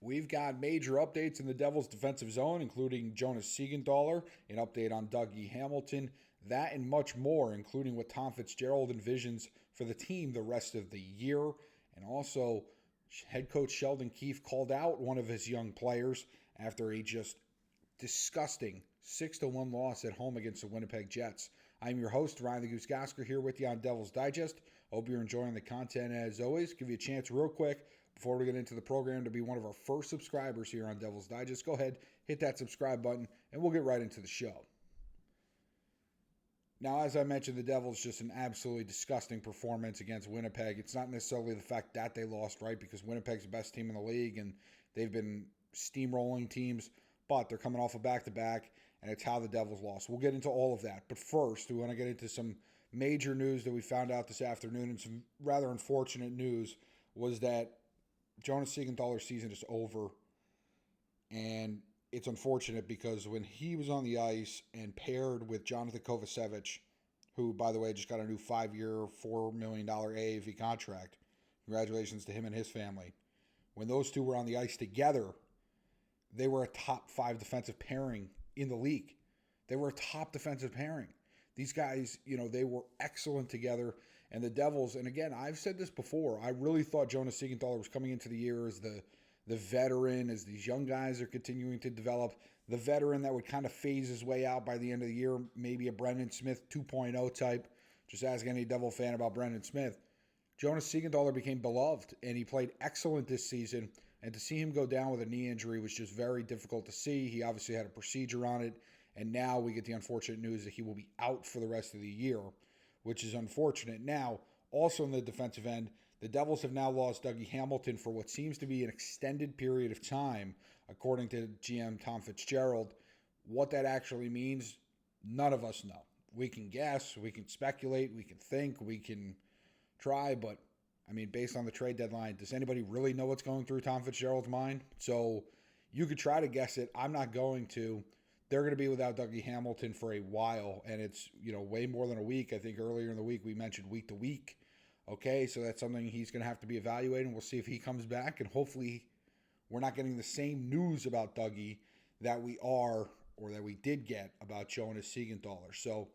We've got major updates in the Devils' defensive zone, including Jonas Siegenthaler, an update on Dougie Hamilton, that and much more, including what Tom Fitzgerald envisions for the team the rest of the year. And also, head coach Sheldon Keefe called out one of his young players after a just disgusting 6-1 loss at home against the Winnipeg Jets. I'm your host, Ryan the Gosiker, here with you on Devil's Digest. Hope you're enjoying the content as always. Give you a chance real quick before we get into the program to be one of our first subscribers here on Devil's Digest. Go ahead, hit that subscribe button, and we'll get right into the show. Now, as I mentioned, the Devils just an absolutely disgusting performance against Winnipeg. It's not necessarily the fact that they lost, right? Because Winnipeg's the best team in the league, and they've been steamrolling teams, but they're coming off a back-to-back, and it's how the Devils lost. We'll get into all of that. But first, we want to get into some major news that we found out this afternoon, and some rather unfortunate news was that Jonas Siegenthaler's season is over, and it's unfortunate because when he was on the ice and paired with Johnathan Kovacevic, who, by the way, just got a new 5-year, $4 million AAV contract, congratulations to him and his family. When those two were on the ice together, they were a top 5 defensive pairing in the league. They were a top defensive pairing. These guys, they were excellent together. And the Devils, and again, I've said this before, I really thought Jonas Siegenthaler was coming into the year as the veteran, as these young guys are continuing to develop, the veteran that would kind of phase his way out by the end of the year, maybe a Brenden Smith 2.0 type. Just ask any Devil fan about Brenden Smith. Jonas Siegenthaler became beloved, and he played excellent this season. And to see him go down with a knee injury was just very difficult to see. He obviously had a procedure on it, and now we get the unfortunate news that he will be out for the rest of the year, which is unfortunate. Now, also in the defensive end, the Devils have now lost Dougie Hamilton for what seems to be an extended period of time, according to GM Tom Fitzgerald. What that actually means, none of us know. We can guess, we can speculate, we can think, we can try, but based on the trade deadline, does anybody really know what's going through Tom Fitzgerald's mind? So you could try to guess it. I'm not going to. They're going to be without Dougie Hamilton for a while, and it's, way more than a week. I think earlier in the week we mentioned week to week. Okay, so that's something he's going to have to be evaluating. We'll see if he comes back, and hopefully we're not getting the same news about Dougie that we are, or that we did get about Jonas Siegenthaler. So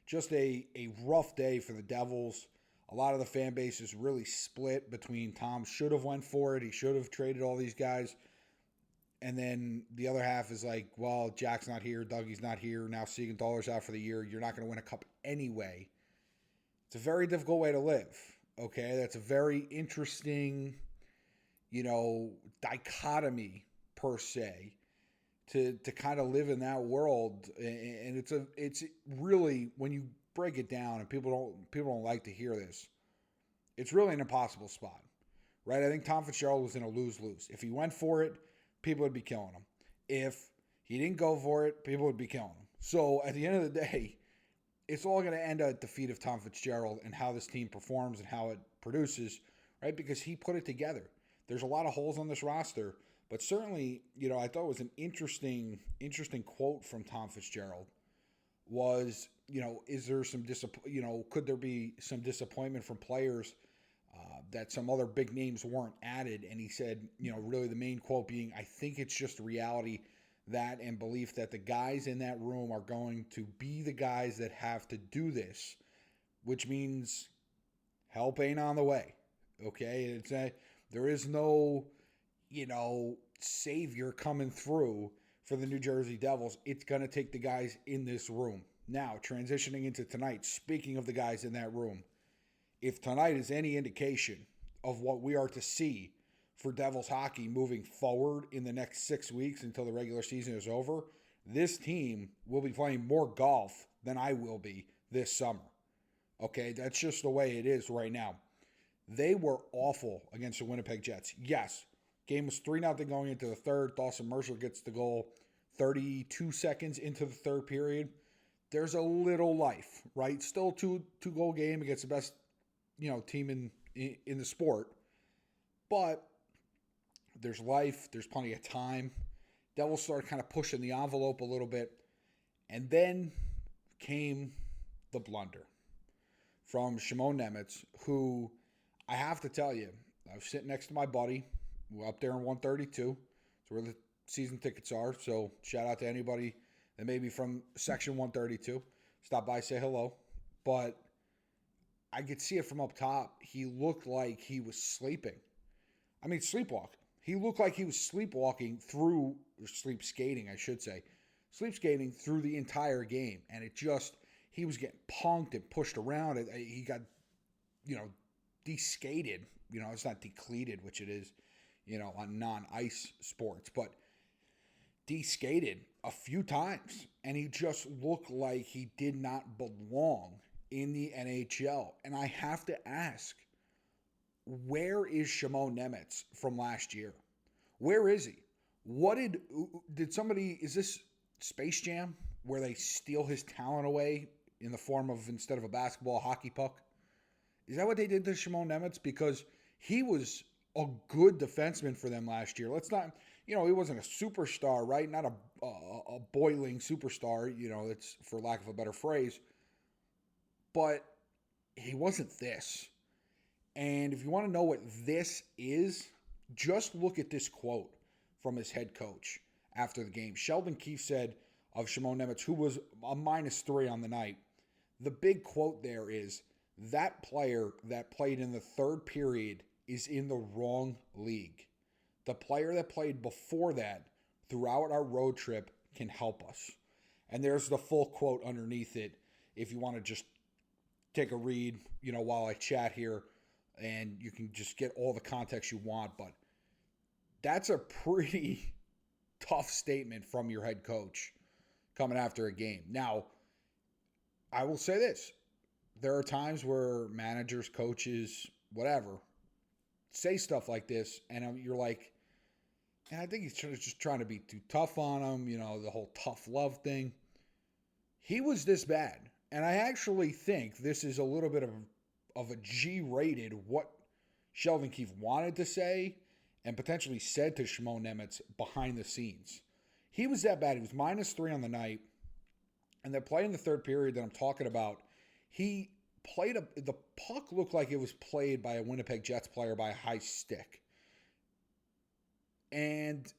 just a rough day for the Devils. A lot of the fan base is really split between Tom should have went for it. He should have traded all these guys. And then the other half is like, well, Jack's not here, Dougie's not here, now Siegenthaler's out for the year. You're not going to win a cup anyway. It's a very difficult way to live, okay? That's a very interesting, dichotomy per se to kind of live in that world. And it's really, when you break it down, and people don't like to hear this, it's really an impossible spot, right? I think Tom Fitzgerald was in a lose-lose. If he went for it, people would be killing him. If he didn't go for it, people would be killing him. So at the end of the day, it's all going to end at defeat of Tom Fitzgerald and how this team performs and how it produces, right? Because he put it together. There's a lot of holes on this roster, but certainly, I thought it was an interesting quote from Tom Fitzgerald was, is there some could there be some disappointment from players that some other big names weren't added? And he said, really the main quote being, I think it's just reality, that and belief that the guys in that room are going to be the guys that have to do this, which means help ain't on the way. Okay, there is no, savior coming through for the New Jersey Devils. It's going to take the guys in this room. Now, transitioning into tonight, speaking of the guys in that room, if tonight is any indication of what we are to see for Devils hockey moving forward in the next 6 weeks until the regular season is over, this team will be playing more golf than I will be this summer. Okay, that's just the way it is right now. They were awful against the Winnipeg Jets. Yes, game was 3-0 going into the third. Dawson Mercer gets the goal 32 seconds into the third period. There's a little life, right? Still two-goal game against the best team in the sport. But there's life. There's plenty of time. Devils started kind of pushing the envelope a little bit. And then came the blunder from Shimon Nemec, who I have to tell you, I was sitting next to my buddy. We're up there in 132. It's where the season tickets are. So shout out to anybody that may be from section 132. Stop by, say hello. But I could see it from up top. He looked like he was sleeping. I mean, sleepwalking. He looked like he was sleepwalking through, or sleep skating, I should say. Sleep skating through the entire game. And it just, he was getting punked and pushed around. He got, de-skated. It's not decleated, which it is, on non-ice sports. But de-skated a few times. And he just looked like he did not belong in the NHL. And I have to ask, where is Shimon Nemec from last year? Where is he? What did somebody, is this Space Jam where they steal his talent away in the form of, instead of a basketball, a hockey puck? Is that what they did to Shimon Nemec? Because he was a good defenseman for them last year. Let's not, he wasn't a superstar, right? Not a boiling superstar, it's for lack of a better phrase. But he wasn't this. And if you want to know what this is, just look at this quote from his head coach after the game. Sheldon Keefe said of Shimon Nemec, who was a -3 on the night, the big quote there is, that player that played in the third period is in the wrong league. The player that played before that throughout our road trip can help us. And there's the full quote underneath it if you want to just take a read, while I chat here. And you can just get all the context you want. But that's a pretty tough statement from your head coach coming after a game. Now, I will say this. There are times where managers, coaches, whatever, say stuff like this. And you're like, and I think he's just trying to be too tough on him. The whole tough love thing. He was this bad. And I actually think this is a little bit of a G-rated what Sheldon Keefe wanted to say and potentially said to Shimon Nemec behind the scenes. He was that bad. He was -3 on the night. And they're playing the third period that I'm talking about. He played the puck looked like it was played by a Winnipeg Jets player by a high stick. And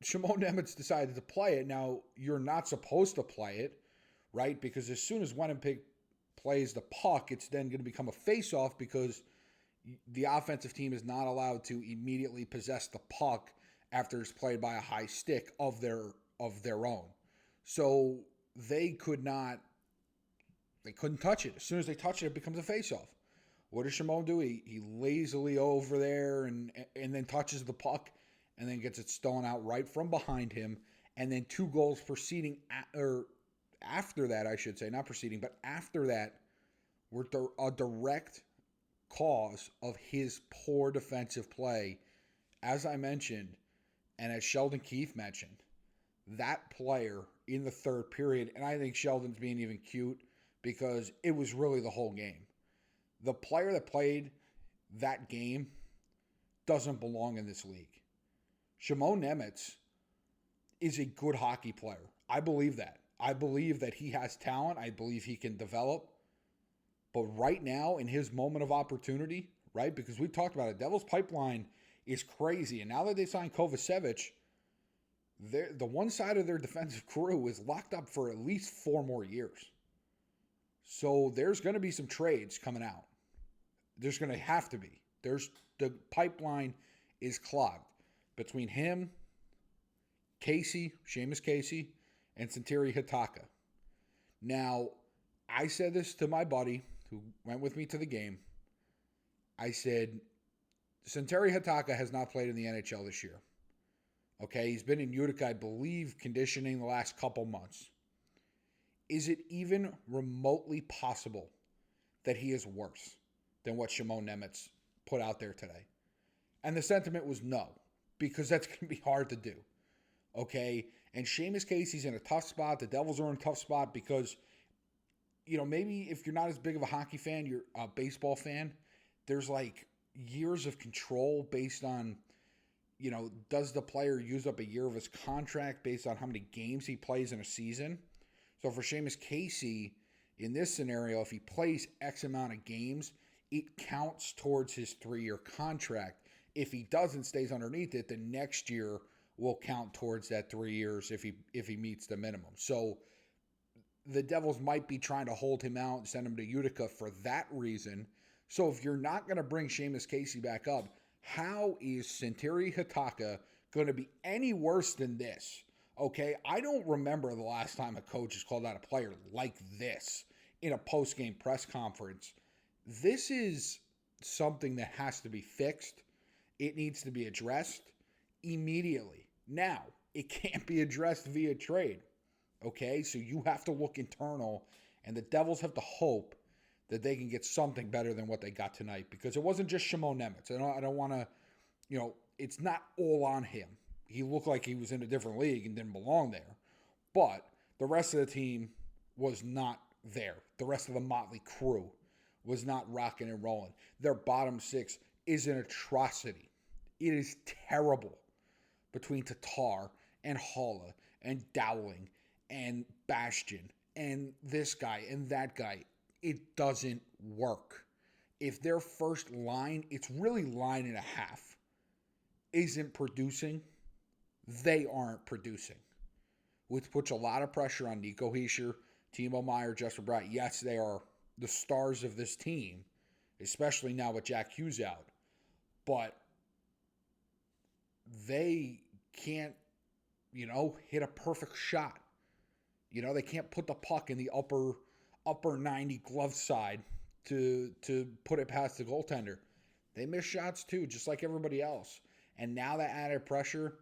Shimon Nemec decided to play it. Now, you're not supposed to play it, right? Because as soon as Winnipeg plays the puck, it's then going to become a face-off because the offensive team is not allowed to immediately possess the puck after it's played by a high stick of their own. So they couldn't touch it. As soon as they touch it, it becomes a face-off. What does Shimon do? He lazily over there and then touches the puck and then gets it stolen out right from behind him. And then 2 goals after that, I should say, not preceding, but after that, were a direct cause of his poor defensive play. As I mentioned, and as Sheldon Keefe mentioned, that player in the third period, and I think Sheldon's being even cute because it was really the whole game. The player that played that game doesn't belong in this league. Shimon Nemec is a good hockey player. I believe that. I believe that he has talent. I believe he can develop. But right now, in his moment of opportunity, right, because we've talked about it, Devil's pipeline is crazy. And now that they signed Kovacevic, the one side of their defensive crew is locked up for at least 4 more years. So there's going to be some trades coming out. There's going to have to be. The pipeline is clogged between him, Seamus Casey, and Santeri Hitaka. Now, I said this to my buddy who went with me to the game. I said, Santeri Hitaka has not played in the NHL this year. Okay, he's been in Utica, I believe, conditioning the last couple months. Is it even remotely possible that he is worse than what Shimon Nemec put out there today? And the sentiment was no, because that's going to be hard to do. Okay, and Seamus Casey's in a tough spot. The Devils are in a tough spot because, maybe if you're not as big of a hockey fan, you're a baseball fan, there's like years of control based on, does the player use up a year of his contract based on how many games he plays in a season? So for Seamus Casey, in this scenario, if he plays X amount of games, it counts towards his 3-year contract. If he doesn't, stays underneath it, then next year will count towards that 3 years if he meets the minimum. So the Devils might be trying to hold him out and send him to Utica for that reason. So if you're not going to bring Seamus Casey back up, how is Santeri Hitaka going to be any worse than this? Okay, I don't remember the last time a coach has called out a player like this in a post-game press conference. This is something that has to be fixed. It needs to be addressed immediately. Now, it can't be addressed via trade. Okay, so you have to look internal, and the Devils have to hope that they can get something better than what they got tonight, because it wasn't just Shimon Nemec. I don't want to, it's not all on him. He looked like he was in a different league and didn't belong there, but the rest of the team was not there. The rest of the motley crew was not rocking and rolling. Their bottom six is an atrocity. It is terrible between Tatar and Haula and Dowling and Bastian and this guy and that guy. It doesn't work. If their first line, it's really line and a half, isn't producing, they aren't producing. Which puts a lot of pressure on Nico Hischier, Timo, Meier, Jesper, Bratt. Yes, they are the stars of this team, especially now with Jack Hughes out. But they can't, hit a perfect shot. They can't put the puck in the upper 90 glove side to put it past the goaltender. They miss shots too, just like everybody else. And now that added pressure,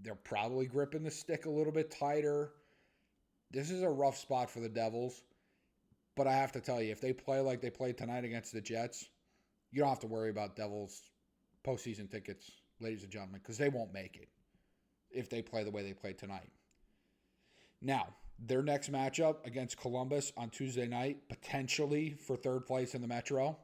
they're probably gripping the stick a little bit tighter. This is a rough spot for the Devils. But I have to tell you, if they play like they played tonight against the Jets, you don't have to worry about Devils postseason tickets, ladies and gentlemen, because they won't make it if they play the way they played tonight. Now, their next matchup against Columbus on Tuesday night, potentially for third place in the Metro.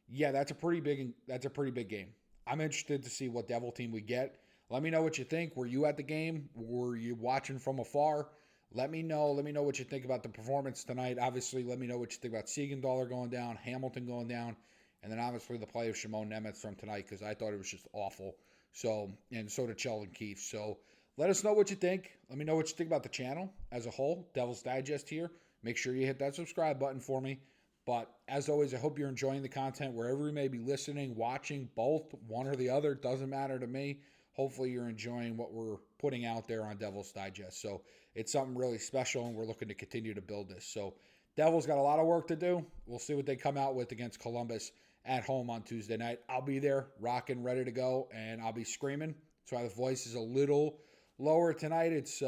Yeah, that's a pretty big game. I'm interested to see what Devil team we get. Let me know what you think. Were you at the game? Were you watching from afar? Let me know. Let me know what you think about the performance tonight. Obviously, let me know what you think about Siegenthaler going down, Hamilton going down, and then obviously the play of Shimon Nemec from tonight, because I thought it was just awful. So did Sheldon Keefe. So let us know what you think. Let me know what you think about the channel as a whole. Devil's Digest here. Make sure you hit that subscribe button for me. But as always, I hope you're enjoying the content wherever you may be listening, watching, both, one or the other. Doesn't matter to me. Hopefully you're enjoying what we're putting out there on Devil's Digest. So it's something really special, and we're looking to continue to build this. So Devils got a lot of work to do. We'll see what they come out with against Columbus at home on Tuesday night. I'll be there, rocking, ready to go, and I'll be screaming. So the voice is a little lower tonight. It's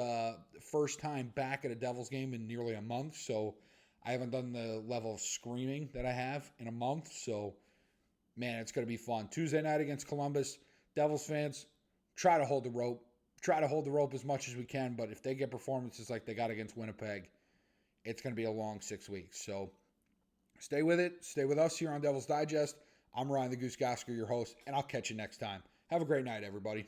first time back at a Devils game in nearly a month, so I haven't done the level of screaming that I have in a month. So, man, it's going to be fun. Tuesday night against Columbus. Devils fans, try to hold the rope. Try to hold the rope as much as we can, but if they get performances like they got against Winnipeg, it's going to be a long 6 weeks. So stay with it. Stay with us here on Devil's Digest. I'm Ryan the Goose Gosiker, your host, and I'll catch you next time. Have a great night, everybody.